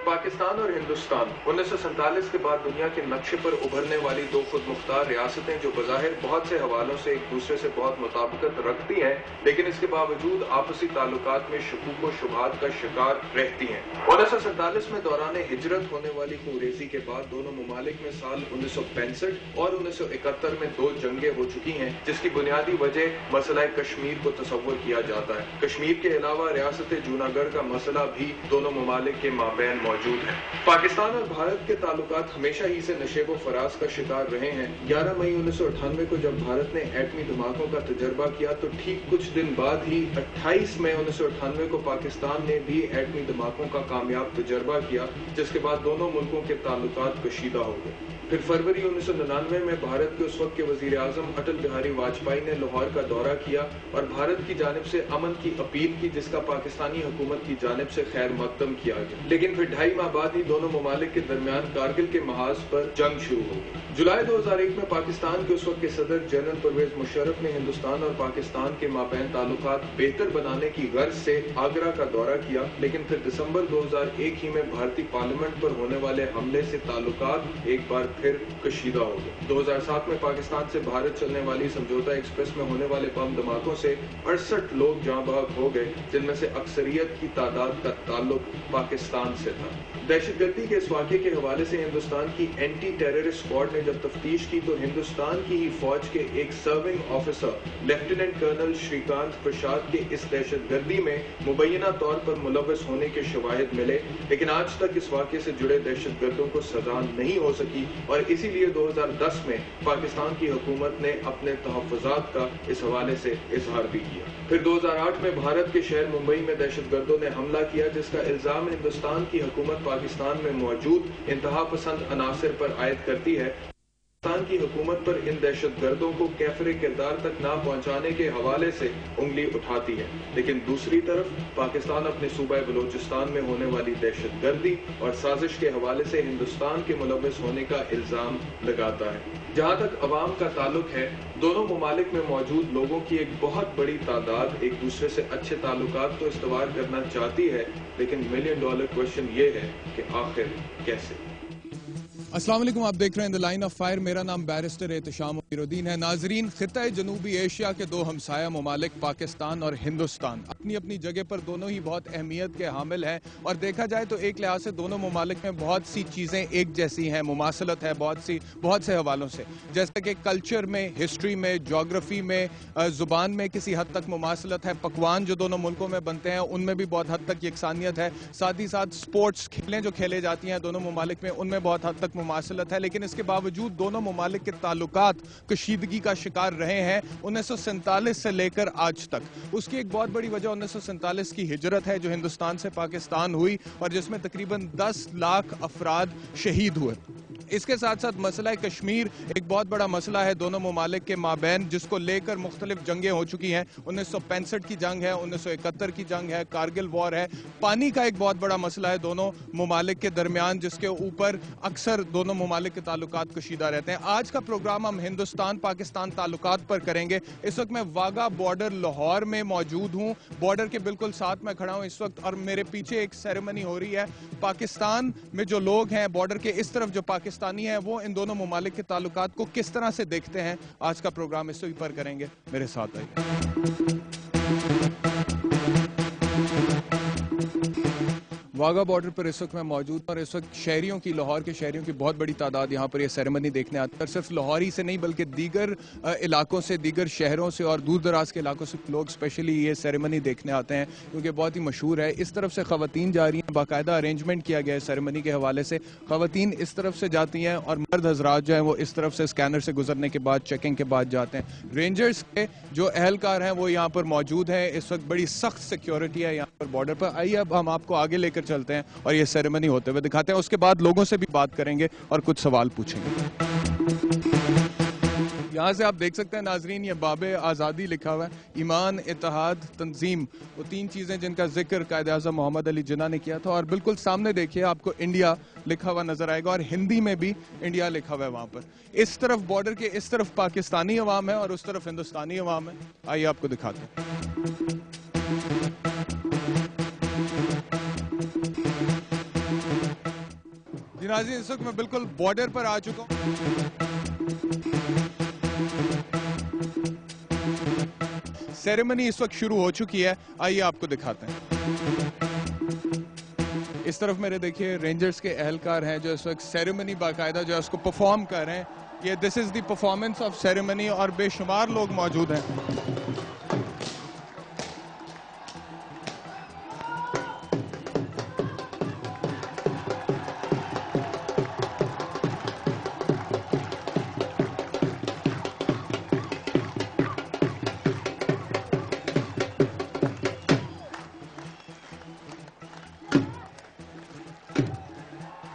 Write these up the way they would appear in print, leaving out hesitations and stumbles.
पाकिस्तान और हिंदुस्तान 1947 के बाद दुनिया के नक्शे पर उभरने वाली दो खुद मुख्तार रियासतें जो बज़ाहिर बहुत से हवालों से एक दूसरे से बहुत मुताबिकत रखती हैं, लेकिन इसके बावजूद आपसी ताल्लुकात में शकूक व शुबहात का शिकार रहती हैं। 1947 में दौरान हिजरत होने वाली खूंरेज़ी के बाद दोनों ममालिक में साल 1965 और 1971 में दो जंगें हो चुकी हैं, जिसकी बुनियादी वजह मसला कश्मीर को तस्वुर किया जाता है। कश्मीर के अलावा रियासत जूनागढ़ का मसला भी दोनों ममालिक के माबैन मौजूद है। पाकिस्तान और भारत के ताल्लुकात हमेशा ही से नशेब व फराज का शिकार रहे हैं। 11 मई 1998 को जब भारत ने एटमी धमाकों का तजर्बा किया तो ठीक कुछ दिन बाद ही 28 मई 1998 को पाकिस्तान ने भी एटमी धमाकों का कामयाब तजर्बा किया, जिसके बाद दोनों मुल्कों के ताल्लुकात कशीदा हो गए। फिर फरवरी 1999 में भारत के उस वक्त के वजीर आजम अटल बिहारी वाजपेयी ने लाहौर का दौरा किया और भारत की जानिब से अमन की अपील की, जिसका पाकिस्तानी हुकूमत की जानिब से खैर मकदम किया गया। लेकिन फिर 2.5 माह बाद ही दोनों ममालिक के दरमियान कारगिल के महाज पर जंग शुरू हो गई। जुलाई 2001 में पाकिस्तान के उस वक्त के सदर जनरल परवेज मुशर्रफ ने हिंदुस्तान और पाकिस्तान के माबैन ताल्लुकात बेहतर बनाने की गर्ज से आगरा का दौरा किया, लेकिन फिर दिसंबर 2001 ही में भारतीय पार्लियामेंट पर होने वाले हमले से ताल्लुकात एक बार फिर कशीदा हो गए। 2007 में पाकिस्तान से भारत चलने वाली समझौता एक्सप्रेस में होने वाले बम धमाकों से 68 लोग जाँ बहक हो गए, जिनमें से अक्सरियत की तादाद का ताल्लुक पाकिस्तान से था। दहशतगर्दी के इस वाक़े के हवाले से हिंदुस्तान की एंटी टेररिस्ट स्क्वाड ने जब तफ्तीश की तो हिंदुस्तान की ही फौज के एक serving officer lieutenant colonel Shrikant Prasad के इस दहशतगर्दी में मुबैना तौर पर मुलव्वस होने के शवाहिद मिले, लेकिन आज तक इस वाक़े से जुड़े दहशतगर्दों को सजा नहीं हो सकी और इसीलिए 2010 में पाकिस्तान की हुकूमत ने अपने तहफ़्फ़ुज़ात का इस हवाले से इजहार भी किया। फिर 2008 में भारत के शहर मुंबई में दहशतगर्दों ने हमला किया, जिसका इल्जाम हिंदुस्तान की हुकूमत पाकिस्तान में मौजूद इंतहा पसंद अनासिर पर आयद करती है। पाकिस्तान की हुकूमत पर इन दहशतगर्दों को कैफरे किरदार तक ना पहुंचाने के हवाले से उंगली उठाती है, लेकिन दूसरी तरफ पाकिस्तान अपने सूबा बलूचिस्तान में होने वाली दहशतगर्दी और साजिश के हवाले से हिंदुस्तान के मुलव्वस होने का इल्जाम लगाता है। जहां तक अवाम का ताल्लुक है, दोनों ममालिक में मौजूद लोगों की एक बहुत बड़ी तादाद एक दूसरे से अच्छे ताल्लुकात तो इस्तवार करना चाहती है, लेकिन $1 मिलियन क्वेश्चन ये है कि आखिर कैसे। अस्सलाम वालेकुम, आप देख रहे हैं द लाइन ऑफ फायर। मेरा नाम बैरिस्टर एहतशाम मुनीरुद्दीन है। नाजरीन, खित्ता जनूबी एशिया के दो हमसाया ममालिक पाकिस्तान और हिंदुस्तान अपनी अपनी जगह पर दोनों ही बहुत अहमियत के हामिल हैं और देखा जाए तो एक लिहाज से दोनों ममालिक में बहुत सी चीज़ें एक जैसी हैं, मुमासलत है बहुत से हवालों से, जैसे कि कल्चर में, हिस्ट्री में, जोग्राफी में, ज़ुबान में किसी हद तक मुमासलत है। पकवान जो दोनों मुल्कों में बनते हैं उनमें भी बहुत हद तक यकसानियत है। साथ ही साथ स्पोर्ट्स खेलें जो खेले जाती हैं दोनों ममालिक में, उनमें बहुत हद तक मुमासलत है। लेकिन इसके बावजूद दोनों ममालिक के ताल्लुकात कशीदगी का शिकार रहे हैं 1947 से लेकर आज तक। उसकी एक बहुत बड़ी वजह 1947 की हिजरत है जो हिंदुस्तान से पाकिस्तान हुई और जिसमें तकरीबन 10 लाख अफराद शहीद हुए। इसके साथ साथ मसला कश्मीर एक बहुत बड़ा मसला है दोनों ममालिक के माबैन, जिसको लेकर मुख्तलिफ जंगें हो चुकी हैं। 1965 की जंग है, 1971 की जंग है, कारगिल वॉर है। पानी का एक बहुत बड़ा मसला है दोनों ममालिक के दरमियान, जिसके ऊपर अक्सर दोनों ममालिक के ताल्लुकात कशीदा रहते हैं। आज का प्रोग्राम हम हिंदुस्तान पाकिस्तान ताल्लुकात पर करेंगे। इस वक्त मैं वाघा बॉर्डर लाहौर में मौजूद हूँ, बॉर्डर के बिल्कुल साथ में खड़ा हूँ इस वक्त, और मेरे पीछे एक सेरेमनी हो रही है। पाकिस्तान में जो लोग हैं, बॉर्डर के इस तरफ जो पाकिस्तानी है, वो इन दोनों ममालिक के ताल्लुकात को किस तरह से देखते हैं, आज का प्रोग्राम इसी पर करेंगे। मेरे साथ आइए। वाघा बॉर्डर पर इस वक्त मैं मौजूद और इस वक्त शहरियों की, लाहौर के शहरियों की बहुत बड़ी तादाद यहाँ पर ये सेरेमनी देखने आती है। सिर्फ लाहौर ही से नहीं बल्कि दीगर इलाकों से, दीगर शहरों से और दूर दराज के इलाकों से लोग स्पेशली ये सेरेमनी देखने आते हैं क्योंकि बहुत ही मशहूर है। इस तरफ से ख़वातीन जा रही हैं, बाकायदा अरेंजमेंट किया गया है सेरेमनी के हवाले से। ख़वातीन इस तरफ से जाती हैं और मर्द हजरात जो हैं वो इस तरफ से स्कैनर से गुजरने के बाद, चेकिंग के बाद जाते हैं। रेंजर्स के जो अहलकार हैं वो यहाँ पर मौजूद हैं। इस वक्त बड़ी सख्त सिक्योरिटी है यहाँ पर बॉर्डर पर। आइए अब हम आपको आगे लेकर चलते हैं और ये सेरेमनी होते हुए दिखाते हैं। उसके बाद लोगों से भी बात करेंगे और कुछ सवाल पूछेंगे। यहाँ से आप देख सकते हैं नाजरीन, ये बाबे आज़ादी लिखा हुआ है, ईमान, इत्तेहाद, तंजीम, वो तीन चीज़ें जिनका जिक्र कायद आज़म मोहम्मद अली जिन्ना ने किया था। और बिल्कुल सामने देखिए आपको इंडिया लिखा हुआ नजर आएगा और हिंदी में भी इंडिया लिखा हुआ है वहाँ पर। इस तरफ बॉर्डर के इस तरफ पाकिस्तानी अवाम है और उस तरफ हिंदुस्तानी अवाम है। आइए आपको दिखाते हैं। जी नाज़रीन, इस वक्त मैं बिल्कुल बॉर्डर पर आ चुका हूँ। सेरेमनी इस वक्त शुरू हो चुकी है, आइए आपको दिखाते हैं। इस तरफ मेरे देखिए रेंजर्स के एहलकार हैं जो इस वक्त सेरेमनी बाकायदा जो है उसको परफॉर्म कर रहे हैं। ये this is the performance of ceremony और बेशुमार लोग मौजूद हैं।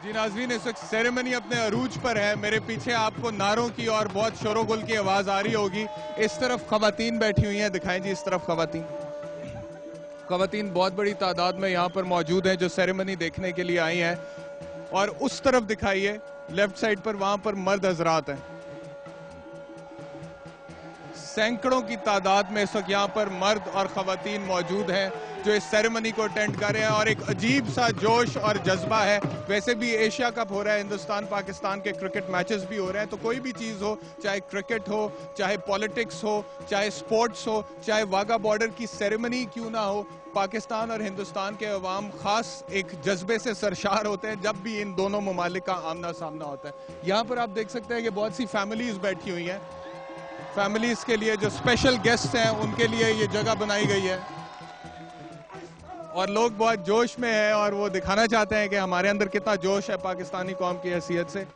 जी नाज़रीन, इस वक्त सेरेमनी अपने अरूज पर है। मेरे पीछे आपको नारों की और बहुत शोरगुल की आवाज़ आ रही होगी। इस तरफ ख़वातीन बैठी हुई हैं, दिखाएं जी इस तरफ ख़वातीन बहुत बड़ी तादाद में यहाँ पर मौजूद हैं जो सेरेमनी देखने के लिए आई हैं। और उस तरफ दिखाइए लेफ्ट साइड पर, वहाँ पर मर्द हजरात हैं। सैकड़ों की तादाद में इस वक्त यहाँ पर मर्द और ख़वातीन मौजूद हैं जो इस सेरेमनी को अटेंड कर रहे हैं और एक अजीब सा जोश और जज्बा है। वैसे भी एशिया कप हो रहा है, हिंदुस्तान पाकिस्तान के क्रिकेट मैचेस भी हो रहे हैं, तो कोई भी चीज़ हो, चाहे क्रिकेट हो, चाहे पॉलिटिक्स हो, चाहे स्पोर्ट्स हो, चाहे वाघा बॉर्डर की सेरेमनी क्यों ना हो, पाकिस्तान और हिंदुस्तान के अवाम खास एक जज्बे से सरशार होते हैं जब भी इन दोनों ममालिक का आमना सामना होता है। यहाँ पर आप देख सकते हैं कि बहुत सी फैमिलीज बैठी हुई हैं। फैमिलीज के लिए जो स्पेशल गेस्ट हैं उनके लिए ये जगह बनाई गई है और लोग बहुत जोश में हैं और वो दिखाना चाहते हैं कि हमारे अंदर कितना जोश है पाकिस्तानी कौम की हैसियत से।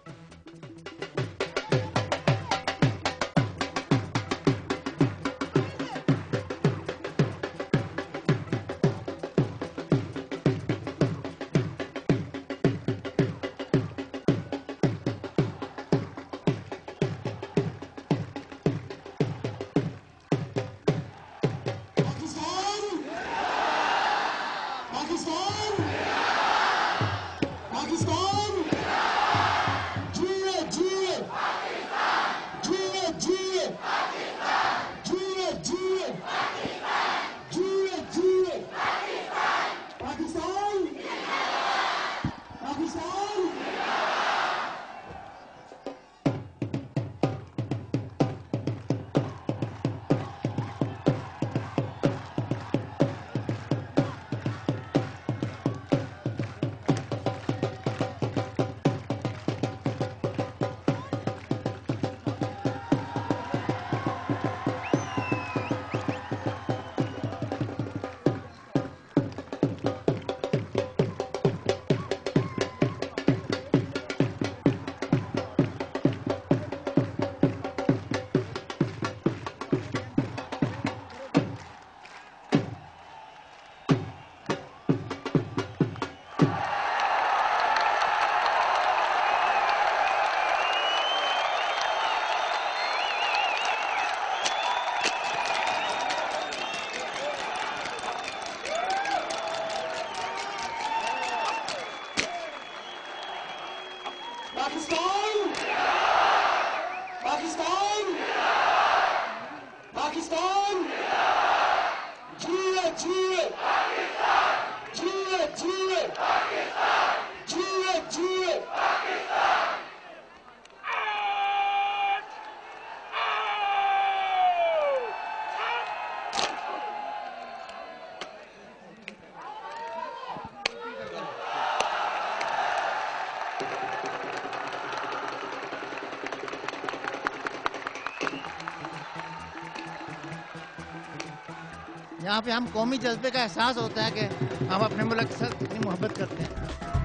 Pakistan! Pakistan! Pakistan! Jiye, jiye! Pakistan! Jiye, jiye! Pakistan! Jiye, jiye! Pakistan! यहाँ पे हम कौमी जज्बे का एहसास होता है कि हम अपने मुल्क के साथ कितनी मोहब्बत करते हैं।